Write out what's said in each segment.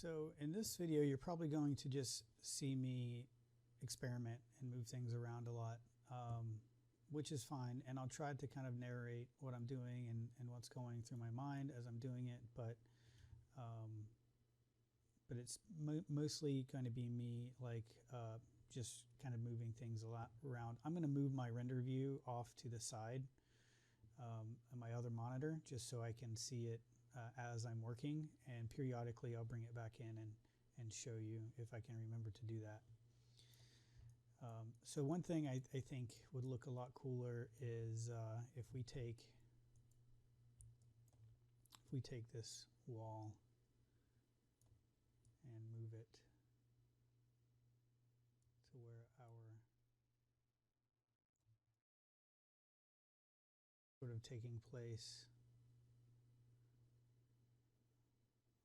So in this video, you're probably going to just see me experiment and move things around a lot, which is fine. And I'll try to kind of narrate what I'm doing and what's going through my mind as I'm doing it. But it's mostly going to be me just kind of moving things a lot around. I'm going to move my render view off to the side on my other monitor just so I can see it as I'm working, and periodically I'll bring it back in and show you if I can remember to do that. So one thing I think would look a lot cooler is if we take this wall and move it to where our sort of taking place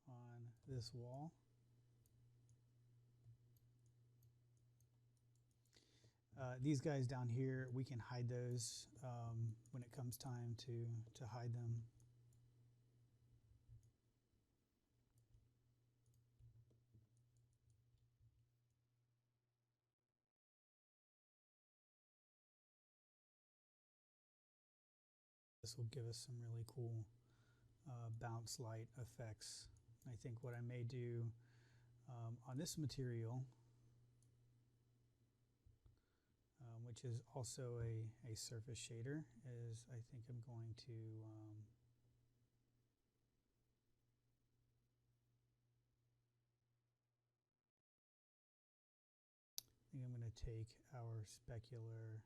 on this wall. These guys down here, we can hide those when it comes time to hide them. This will give us some really cool bounce light effects. I think what I may do on this material, which is also a surface shader, is I think I'm going to take our specular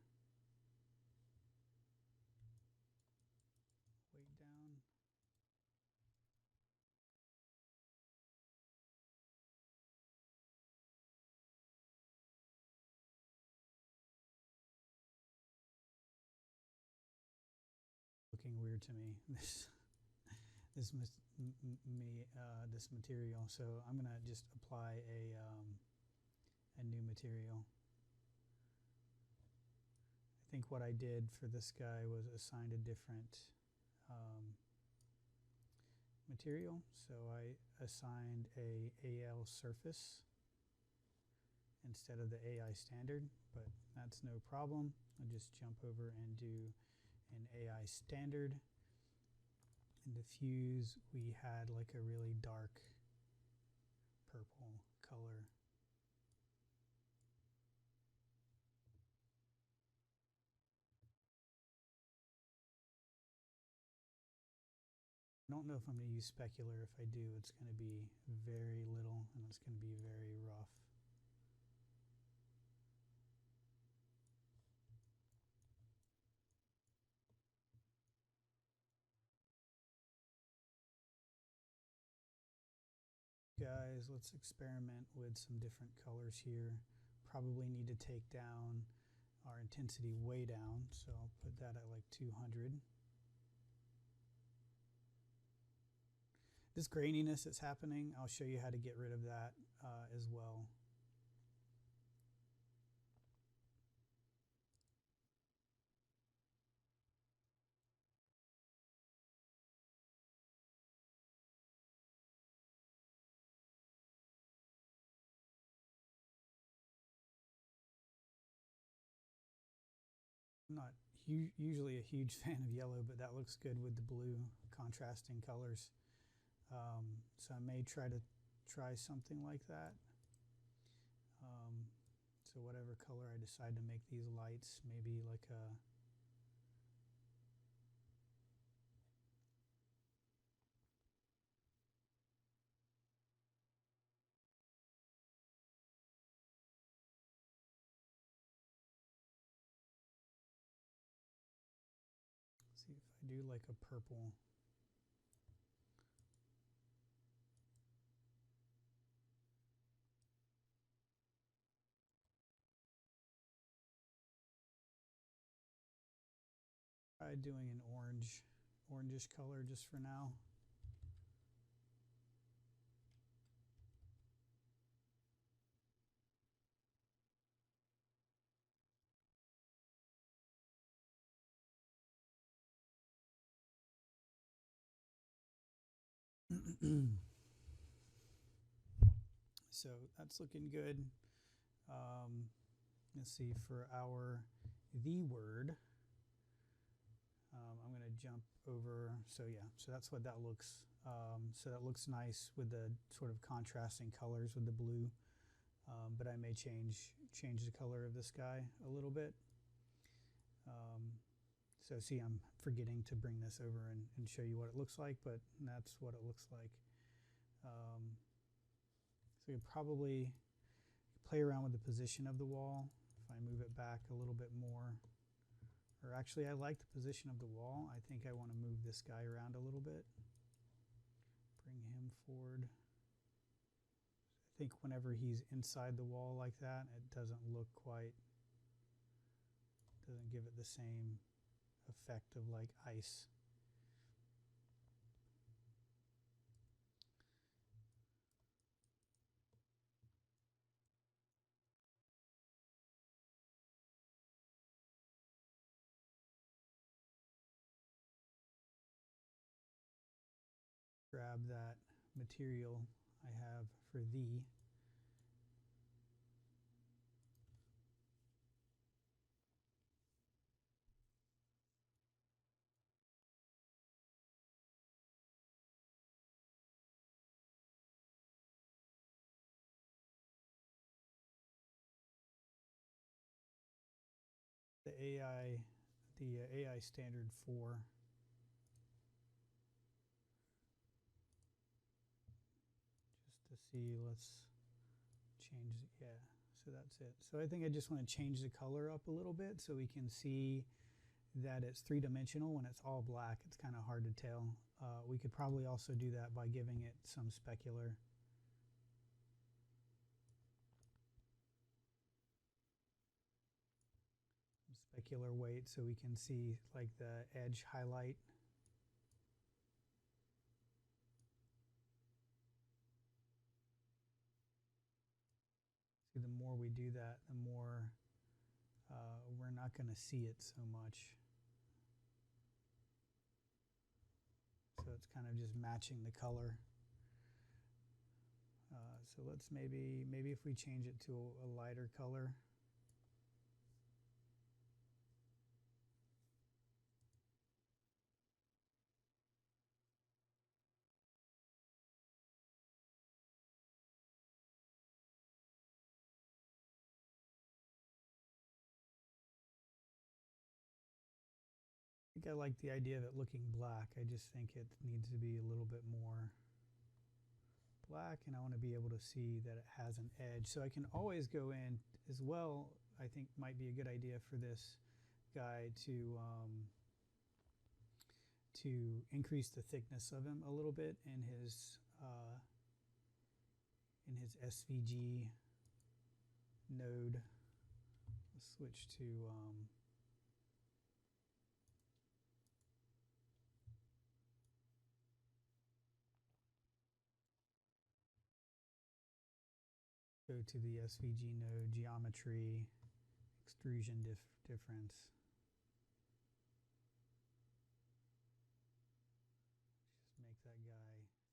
weight down. Looking weird to me, this material. So I'm going to just apply a new material. I think what I did for this guy was assigned a different material. So I assigned a AL surface instead of the AI standard, but that's no problem. I'll just jump over and do an AI standard. In diffuse, we had like a really dark purple color. I don't know if I'm going to use specular. If I do, it's going to be very little and it's going to be very rough. Guys, let's experiment with some different colors here. Probably need to take down our intensity way down, so I'll put that at like 200. This graininess that's happening, I'll show you how to get rid of that as well. I'm not usually a huge fan of yellow, but that looks good with the blue contrasting colors. So I may try something like that. So whatever color I decide to make these lights, maybe like a see if I do like a purple. Try doing an orangish color just for now. so that's looking good. Let's see, for our the word, I'm going to jump over. So yeah, so that's what that looks. So that looks nice with the sort of contrasting colors with the blue. But I may change the color of this guy a little bit. So see, I'm forgetting to bring this over and show you what it looks like, but that's what it looks like. So you probably play around with the position of the wall. If I move it back a little bit more, or actually I like the position of the wall. I think I want to move this guy around a little bit. Bring him forward. I think whenever he's inside the wall like that, it doesn't look quite, doesn't give it the same effect of like ice. Grab that material I have for the. The AI standard 4. Just to see, let's change, yeah, so that's it. So I think I just want to change the color up a little bit so we can see that it's three-dimensional. When it's all black, it's kind of hard to tell. We could probably also do that by giving it some specular. Specular weight so we can see like the edge highlight. See, the more we do that, the more we're not going to see it so much. So it's kind of just matching the color. So let's maybe if we change it to a lighter color. I think I like the idea of it looking black. I just think it needs to be a little bit more black, and I want to be able to see that it has an edge. So I can always go in as well. I think might be a good idea for this guy to increase the thickness of him a little bit in his SVG node. Let's switch to go to the SVG node, geometry, extrusion difference. Just make that guy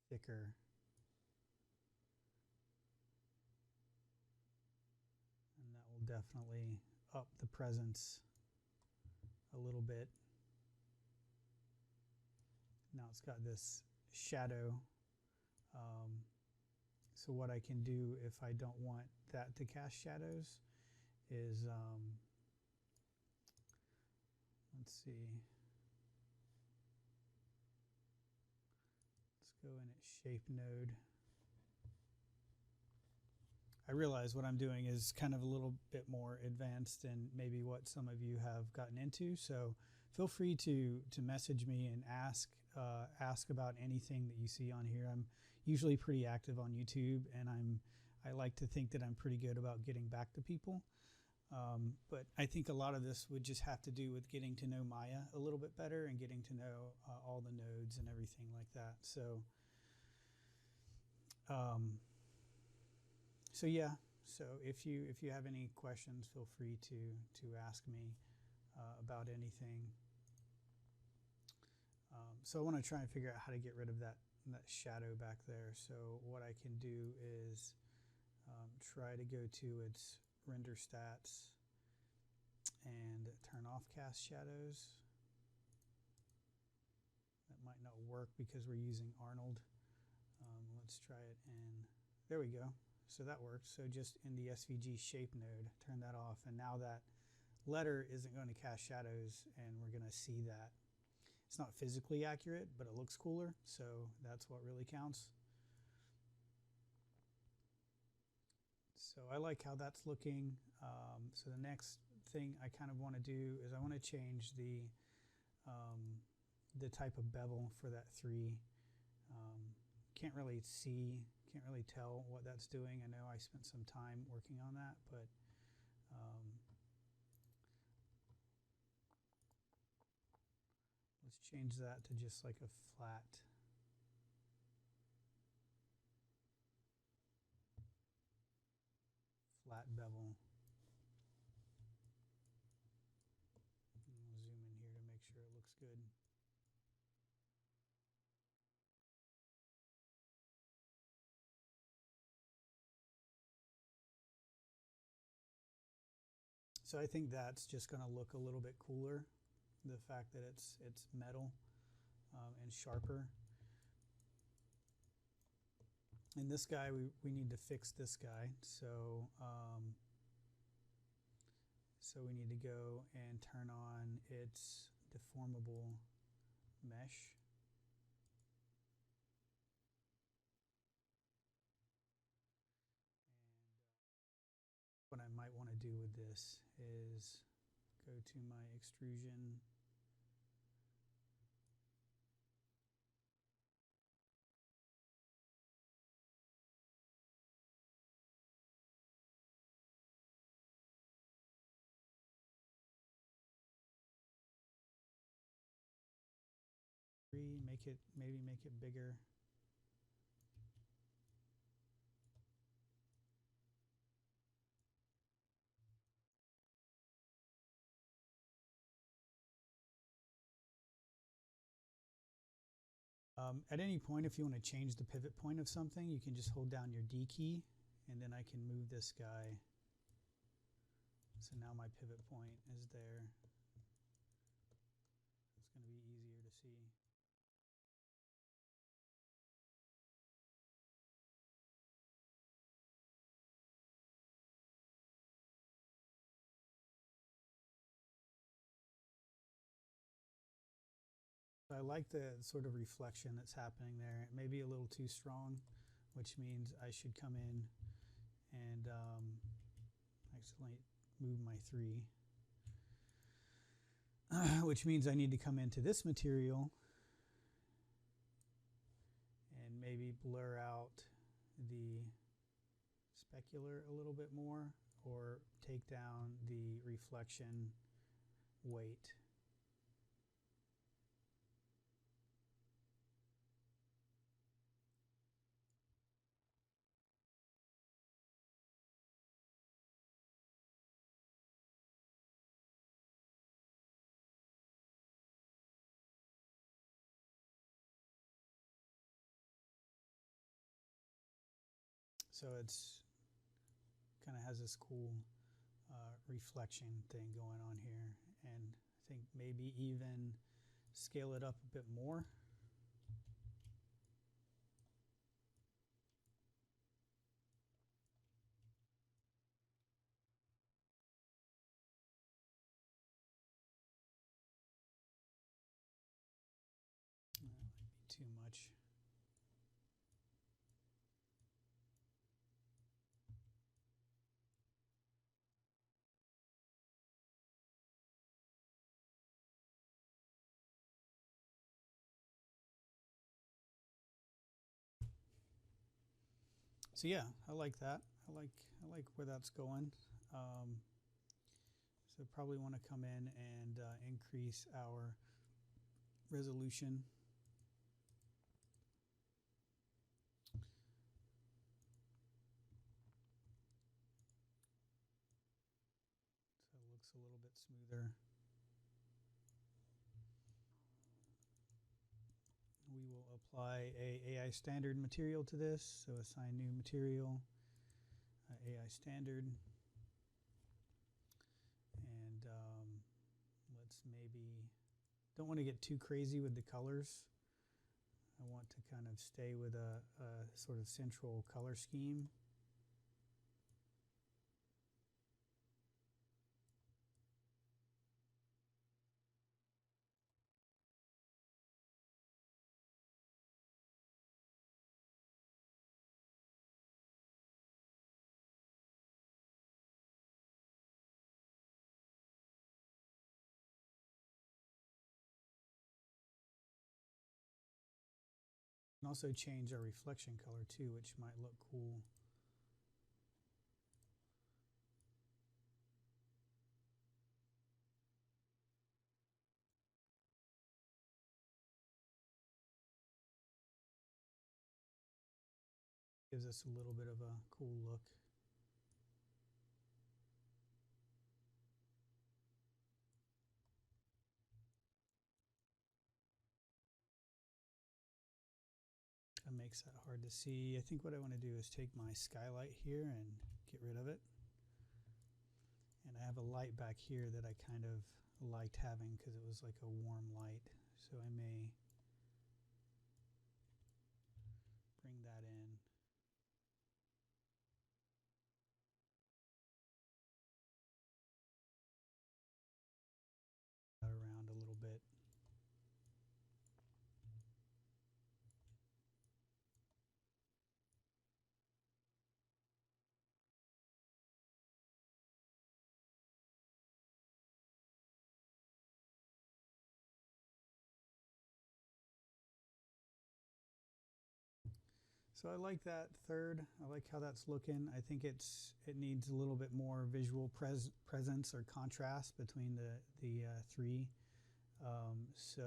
thicker. And that will definitely up the presence a little bit. Now it's got this shadow. So what I can do if I don't want that to cast shadows is, let's see, let's go in at shape node. I realize what I'm doing is kind of a little bit more advanced than maybe what some of you have gotten into. So feel free to message me and ask about anything that you see on here. I'm usually pretty active on YouTube, and I like to think that I'm pretty good about getting back to people. But I think a lot of this would just have to do with getting to know Maya a little bit better and getting to know all the nodes and everything like that. So, so yeah. So if you have any questions, feel free to ask me about anything. So I want to try and figure out how to get rid of that shadow back there. So what I can do is try to go to its render stats and turn off cast shadows. That might not work because we're using Arnold. Let's try it in, there we go. So that works. So just in the SVG shape node, turn that off, and now that letter isn't going to cast shadows, and we're going to see that. It's not physically accurate, but it looks cooler, so that's what really counts. So I like how that's looking. So the next thing I kind of want to do is I want to change the type of bevel for that 3. Can't really tell what that's doing. I know I spent some time working on that, but let's change that to just like a flat. Bevel. And we'll zoom in here to make sure it looks good. So I think that's just going to look a little bit cooler, the fact that it's metal and sharper. And this guy, we need to fix this guy. So so we need to go and turn on its deformable mesh. What I might want to do with this is go to my extrusion. Maybe make it bigger. At any point, if you want to change the pivot point of something, you can just hold down your D key, and then I can move this guy. So now my pivot point is there. It's going to be easier to see. I like the sort of reflection that's happening there. It may be a little too strong, which means I should come in and actually move my 3. Which means I need to come into this material and maybe blur out the specular a little bit more, or take down the reflection weight. So it's kind of has this cool reflection thing going on here, and I think maybe even scale it up a bit more. That might be too much. So yeah, I like that. I like where that's going. So probably want to come in and increase our resolution. So it looks a little bit smoother. We will apply a AI standard material to this. So assign new material. AI standard. And let's maybe, don't want to get too crazy with the colors. I want to kind of stay with a sort of central color scheme. And also change our reflection color too, which might look cool. Gives us a little bit of a cool look. That makes that hard to see. I think what I want to do is take my skylight here and get rid of it. And I have a light back here that I kind of liked having because it was like a warm light. So I may bring that in. Around a little bit. So I like that third. I like how that's looking. I think it needs a little bit more visual presence or contrast between the three. So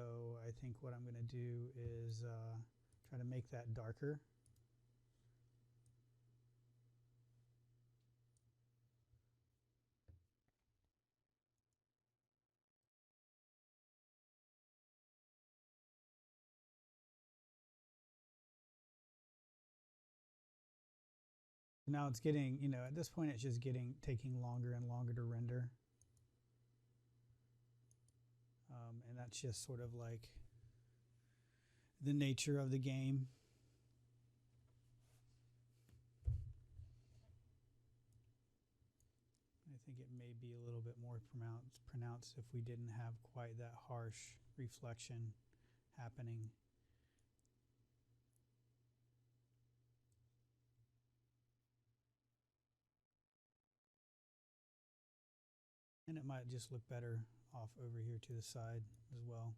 I think what I'm going to do is try to make that darker. Now it's getting, at this point it's just taking longer and longer to render. And that's just sort of like the nature of the game. I think it may be a little bit more pronounced if we didn't have quite that harsh reflection happening. And it might just look better off over here to the side as well.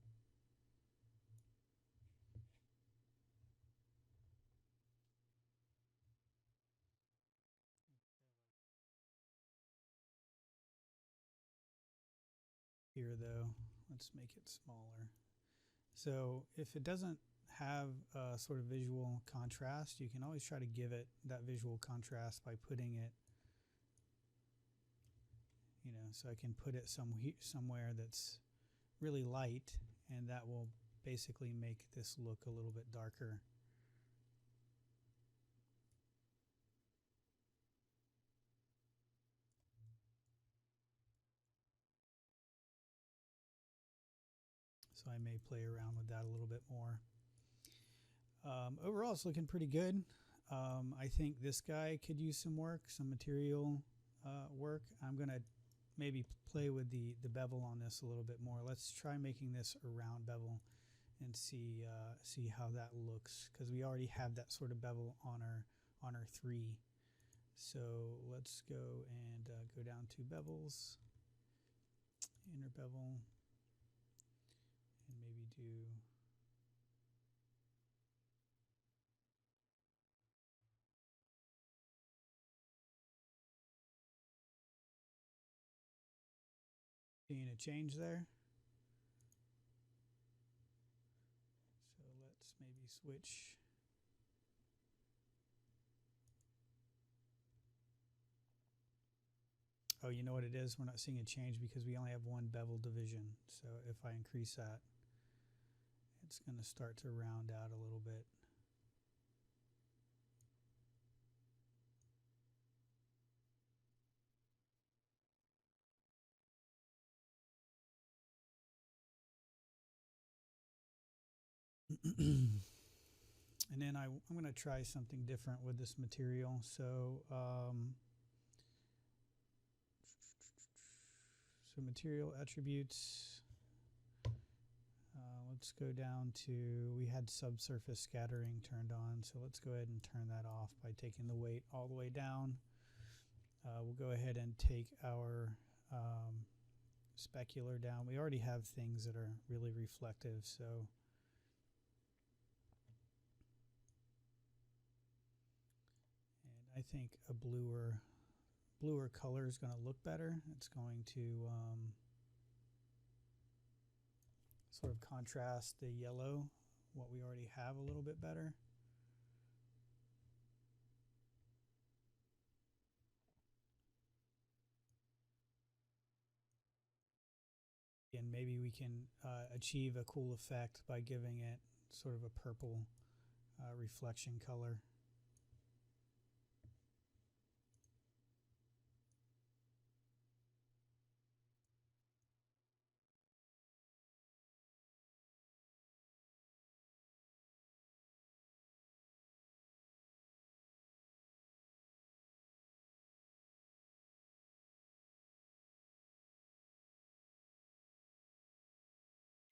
Here though, let's make it smaller. So if it doesn't have a sort of visual contrast, you can always try to give it that visual contrast by putting it, so I can put it somewhere that's really light, and that will basically make this look a little bit darker. So I may play around with that a little bit more. Overall, it's looking pretty good. I think this guy could use some work, some material work. I'm going to maybe play with the bevel on this a little bit more. Let's try making this a round bevel and see how that looks, because we already have that sort of bevel on our 3. So let's go and go down to bevels, inner bevel, and maybe do seeing a change there. So let's maybe switch. Oh, you know what it is? We're not seeing a change because we only have one bevel division. So if I increase that, it's going to start to round out a little bit. And then I'm going to try something different with this material. So, so material attributes. Let's go down to, we had subsurface scattering turned on, so let's go ahead and turn that off by taking the weight all the way down. We'll go ahead and take our specular down. We already have things that are really reflective, so and I think a bluer color is going to look better. It's going to sort of contrast the yellow, what we already have, a little bit better. And maybe we can achieve a cool effect by giving it sort of a purple reflection color.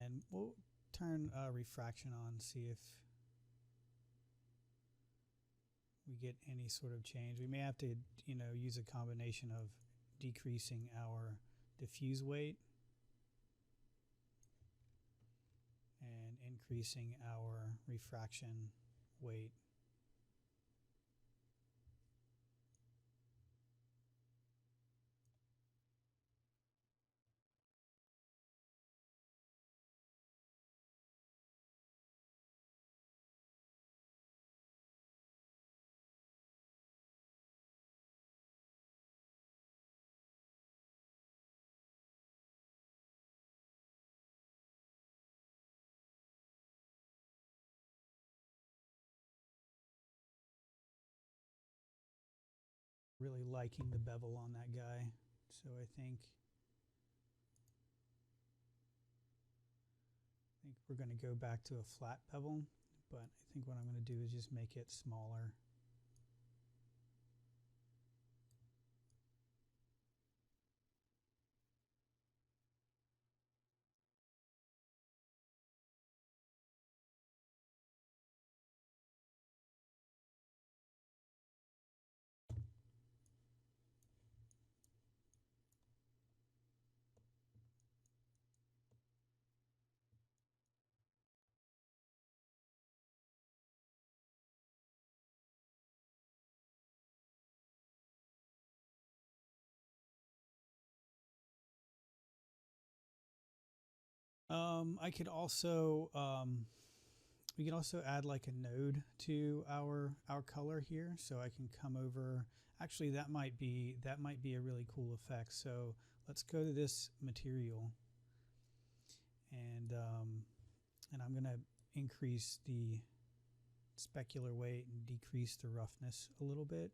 And we'll turn refraction on, see if we get any sort of change. We may have to, use a combination of decreasing our diffuse weight and increasing our refraction weight. Really liking the bevel on that guy, so I think we're going to go back to a flat bevel, but I think what I'm going to do is just make it smaller. I could also we can also add like a node to our color here, so I can come over. Actually, that might be a really cool effect. So let's go to this material, and I'm going to increase the specular weight and decrease the roughness a little bit.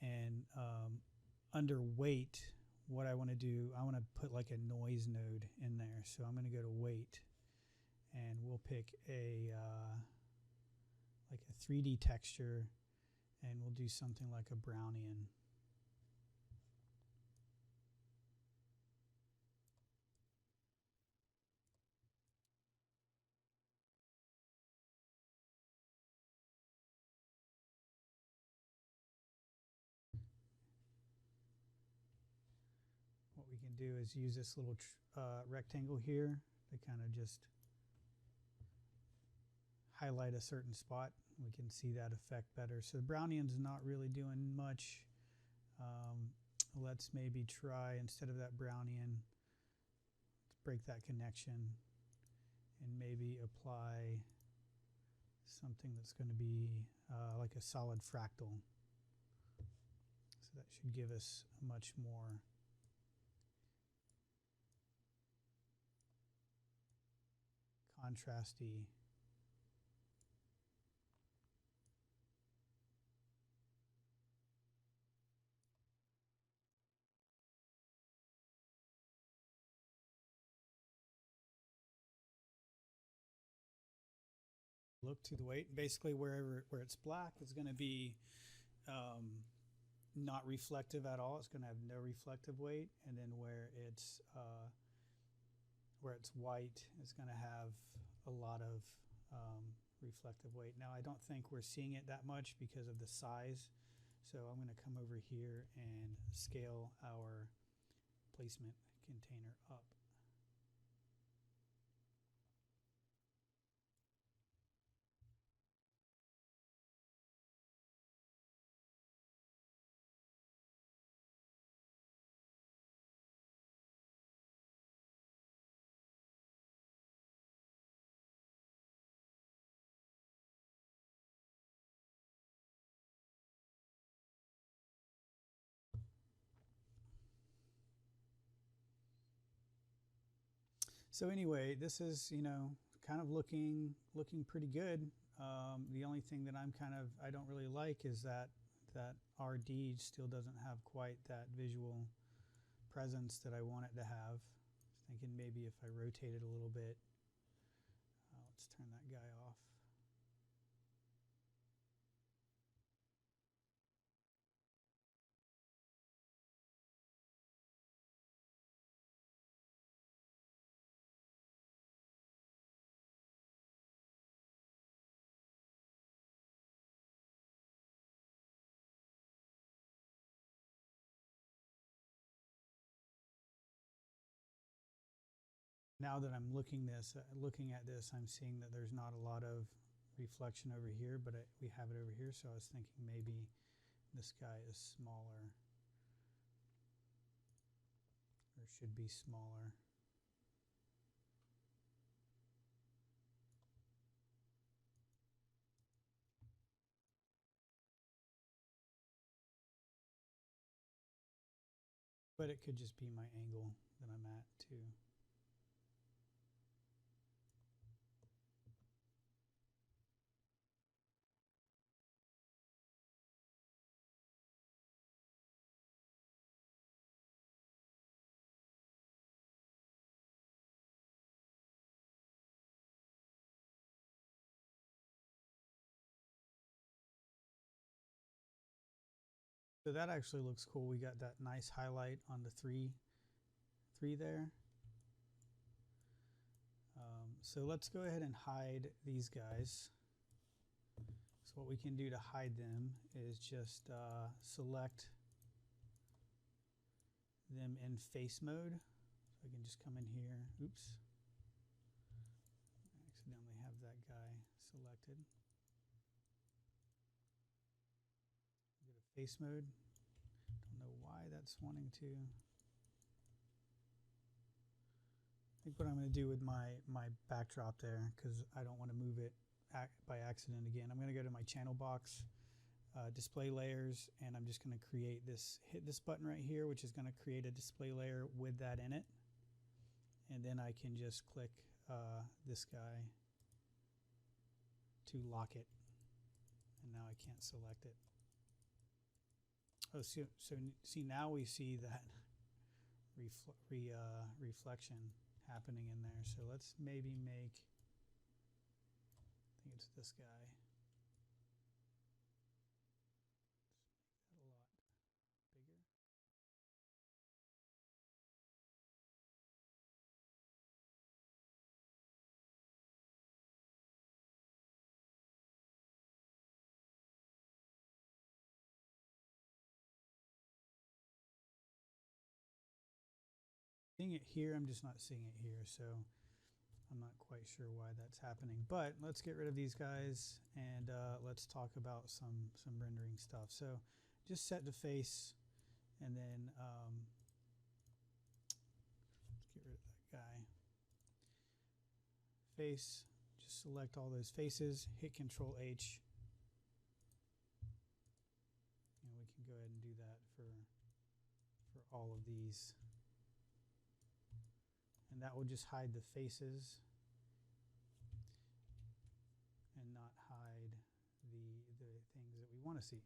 And under weight, what I want to do, I want to put like a noise node in there. So I'm going to go to weight, and we'll pick a like a 3D texture, and we'll do something like a Brownian. What we can do is use this little rectangle here to kind of just highlight a certain spot. We can see that effect better. So the Brownian's not really doing much. Let's maybe try, instead of that Brownian, let's break that connection and maybe apply something that's going to be like a solid fractal. So that should give us a much more contrasty look to the weight. Basically, where it's black is going to be not reflective at all. It's going to have no reflective weight, and then where it's white, it's going to have a lot of reflective weight. Now, I don't think we're seeing it that much because of the size, so I'm going to come over here and scale our placement container up. So anyway, this is, you know, kind of looking pretty good. The only thing that I don't really like is that RD still doesn't have quite that visual presence that I want it to have. I was thinking maybe if I rotate it a little bit. Let's turn that guy off. Now that I'm looking at this, I'm seeing that there's not a lot of reflection over here, but we have it over here. So I was thinking maybe this guy is smaller, or should be smaller. But it could just be my angle that I'm at too. So that actually looks cool. We got that nice highlight on the three there. So let's go ahead and hide these guys. So what we can do to hide them is just select them in face mode. So I can just come in here. Oops. I accidentally have that guy selected. Go to face mode. Don't know why that's wanting to. I think what I'm going to do with my backdrop there, because I don't want to move it by accident again, I'm going to go to my channel box, display layers, and I'm just going to create this, hit this button right here, which is going to create a display layer with that in it. And then I can just click this guy to lock it. And now I can't select it. Oh, so see, now we see that reflection happening in there. So let's maybe make, I think it's this guy. Let's make that a lot bigger. Seeing it here, I'm just not seeing it here, so I'm not quite sure why that's happening. But let's get rid of these guys and let's talk about some rendering stuff. So just set the face, and then let's get rid of that guy. Face, just select all those faces, hit Control H, and we can go ahead and do that for all of these. And that will just hide the faces and not hide the things that we want to see.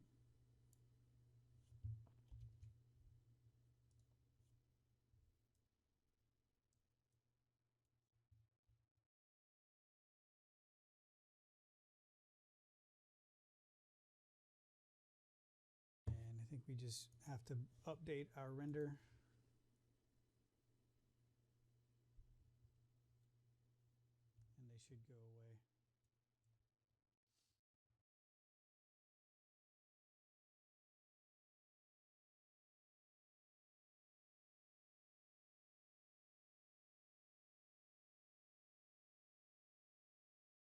we just have to update our render. And they should go away.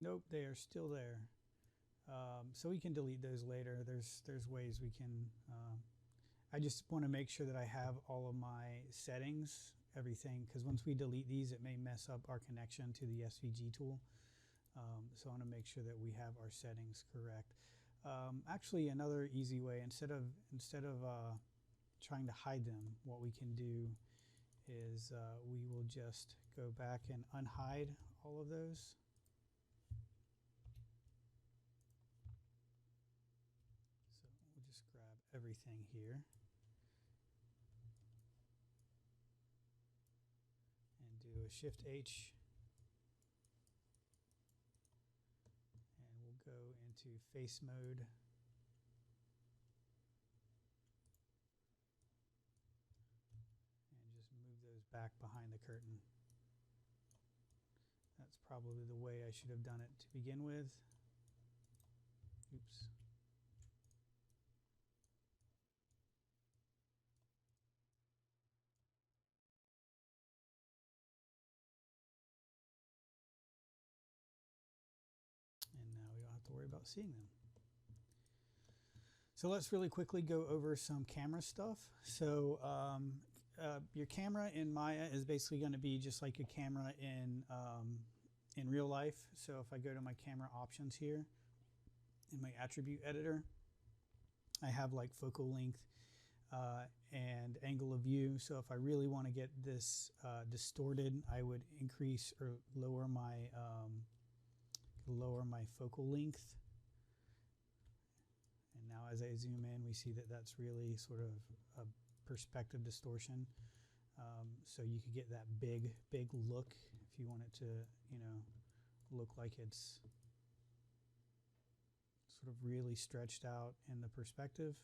Nope, they are still there. So we can delete those later. There's ways we can. I just want to make sure that I have all of my settings, everything, because once we delete these, it may mess up our connection to the SVG tool. So I want to make sure that we have our settings correct. Actually, another easy way, instead of trying to hide them, what we can do is we will just go back and unhide all of those. So we'll just grab everything here and do a Shift H, and we'll go into face mode. And just move those back behind the curtain. That's probably the way I should have done it to begin with. Oops. And now we don't have to worry about seeing them. So let's really quickly go over some camera stuff. So your camera in Maya is basically going to be just like a camera in real life. So if I go to my camera options here in my attribute editor, I have like focal length and angle of view. So if I really want to get this distorted, I would increase or lower my focal length. And now as I zoom in, we see that that's really sort of a perspective distortion. So you could get that big look if you want it to, look like it's sort of really stretched out in the perspective.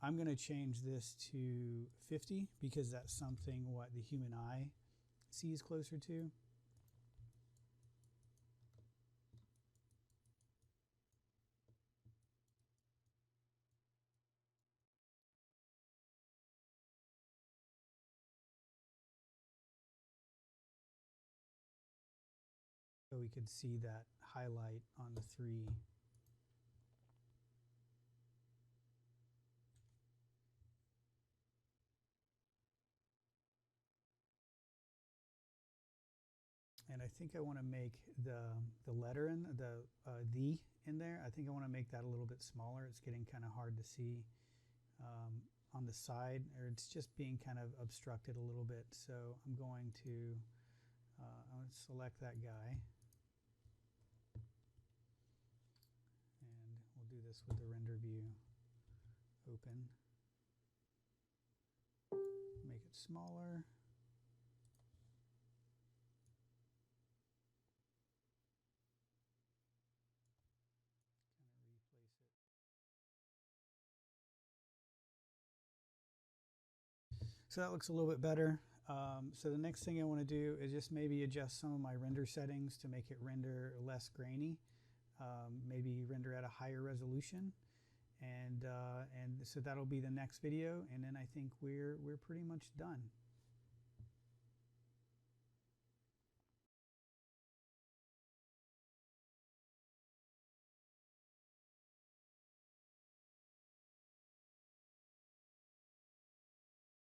I'm going to change this to 50 because that's something what the human eye sees closer to. So we could see that highlight on the 3. And I think I want to make the letter in the in there. I think I want to make that a little bit smaller. It's getting kind of hard to see on the side, or it's just being kind of obstructed a little bit. So I'm going to select that guy. And we'll do this with the render view open. Make it smaller. So that looks a little bit better. So the next thing I want to do is just maybe adjust some of my render settings to make it render less grainy. Maybe render at a higher resolution. And so that'll be the next video. And then I think we're pretty much done.